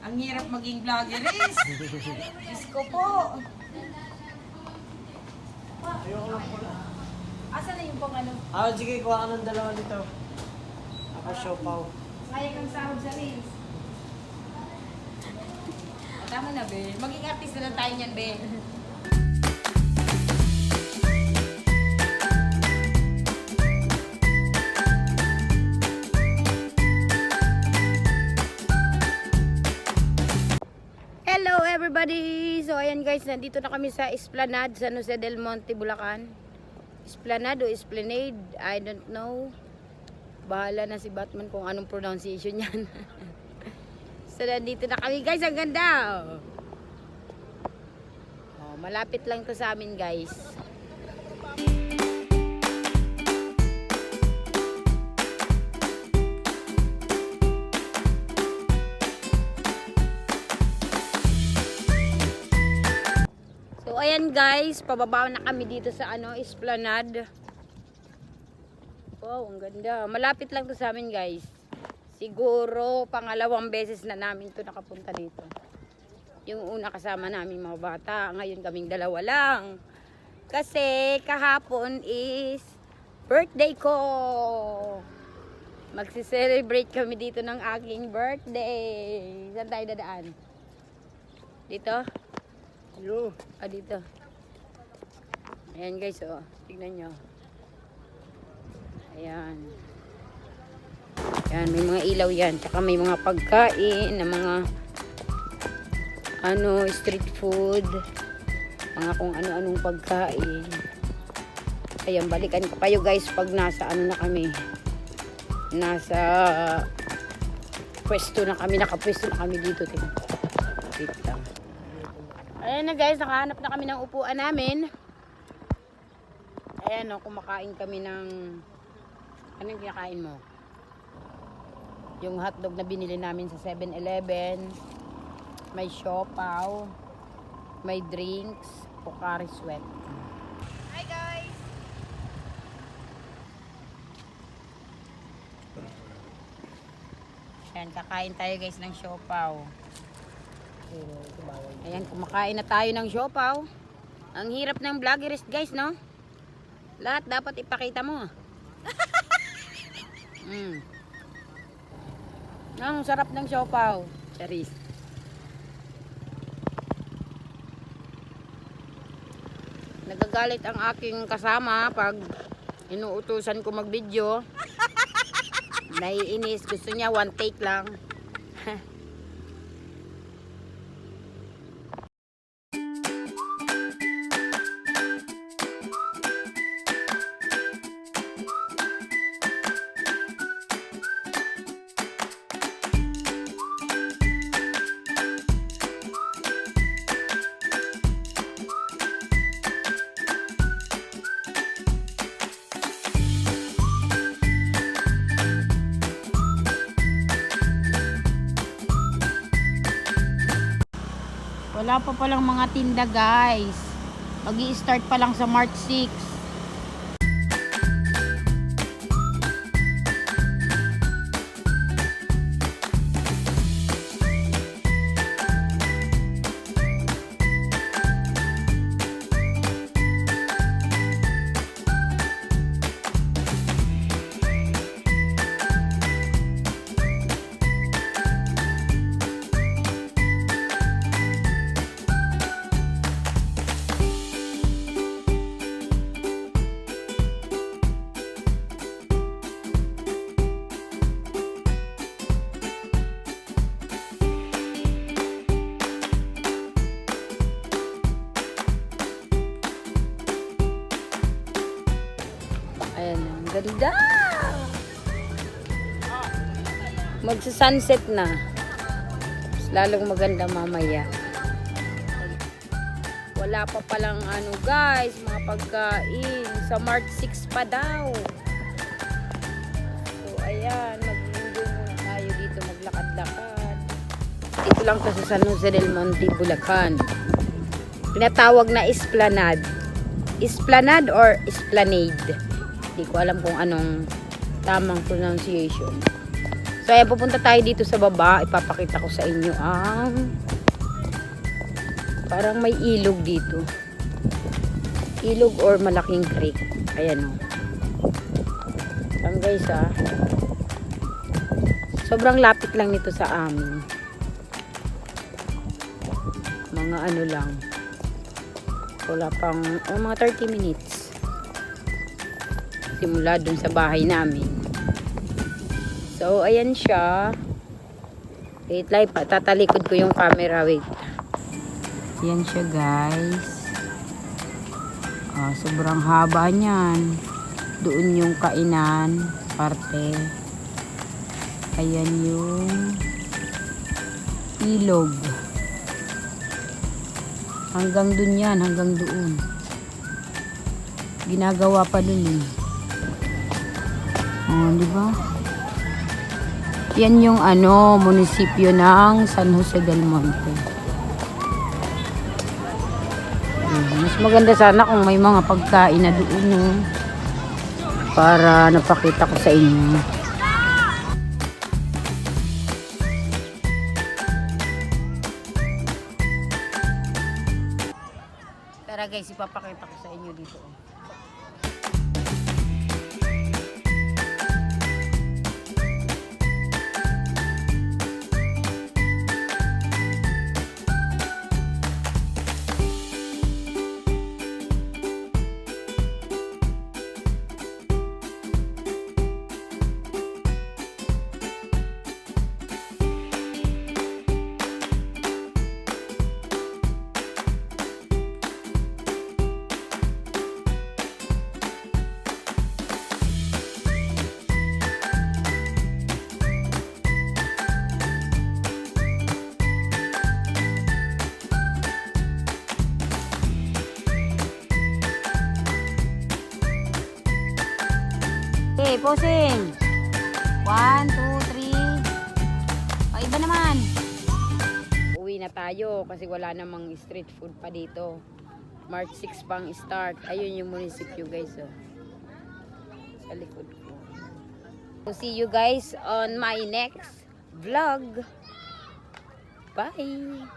Ang hirap maging vloggeris. Diyos ko po. Asa na yung pang ano? Sige, kuha ka ng dalawa dito. Ako siopaw. Kaya kang sahod sa reels. Tama na, be. Maging artist na lang tayo niyan, be. Hello everybody! So ayan guys, nandito na kami sa Esplanade, San Jose del Monte, Bulacan. Esplanade o Esplanade, I don't know. Bahala na si Batman kung anong pronunciation yan. So nandito na kami guys, ang ganda! Oh, malapit lang to sa amin guys. So ayan guys, pababa na kami dito sa Esplanade. Wow, ang ganda. Malapit lang to sa amin guys. Siguro pangalawang beses na namin to nakapunta dito. Yung una kasama namin mga bata, ngayon kaming dalawa lang. Kasi kahapon is birthday ko. Magsi-celebrate kami dito ng aking birthday. Saan tayo dadaan? Dito? Yo. Dito. Ayan guys, oh. Tignan nyo. Ayan. Ayan, may mga ilaw yan. Tsaka may mga pagkain na mga street food. Mga kung ano-anong pagkain. Ayan, balikan ko kayo guys pag nasa na kami. Nasa pwesto na kami. Nakapwesto na kami dito. Dito. Ayan na guys, nakahanap na kami ng upuan namin. Ayan o, kumakain kami ng... Anong kinakain mo? Yung hotdog na binili namin sa 7-Eleven. May siopaw. May drinks. Pocari Sweat. Hi guys! Ayan, kakain tayo guys ng siopaw. Ayan, kumakain na tayo ng siopaw. Ang hirap ng vloggerist guys, no? Lahat dapat ipakita mo. Ang sarap ng siopaw. Charis. Nagagalit ang aking kasama pag inuutusan ko mag-video. Naiinis. Gusto niya one take lang. Wala pa palang mga tinda guys. Mag-i-start pa lang sa March 6. Ayan, ang ganda! Magsa-sunset na. Mas lalong maganda mamaya. Wala pa palang guys, mga pagkain. Sa March 6 pa daw. So, ayan, mag-enjoy muna tayo dito, maglakad-lakad. Dito lang to sa San Jose del Monte, Bulacan. Pinatawag na Esplanade. Esplanade or Esplanade? Hindi ko alam kung anong tamang pronunciation. So ayan, pupunta tayo dito sa baba. Ipapakita ko sa inyo ang parang may ilog dito. Ilog or malaking creek. Ayan o. Ayan guys sobrang lapit lang nito sa amin. Mga ano lang. Wala pang mga 30 minutes. Simula dun sa bahay namin. So, ayan siya. Wait lang, tatalikod ko yung camera. Wait. Ayan siya, guys. Sobrang haba niyan. Doon yung kainan, parte. Ayan yung ilog. Hanggang dun yan, hanggang doon. Ginagawa pa dun eh. Di ba? Yan yung munisipyo ng San Jose del Monte. Mas maganda sana kung may mga pagkain na doon para napakita ko sa inyo. Tara guys, ipapakita ko sa inyo dito. Okay, posing. 1, 2, 3. O, iba naman. Uwi na tayo kasi wala namang street food pa dito. March 6 pang start. Ayun yung munisipyo guys. Sa likod ko. So, see you guys on my next vlog. Bye!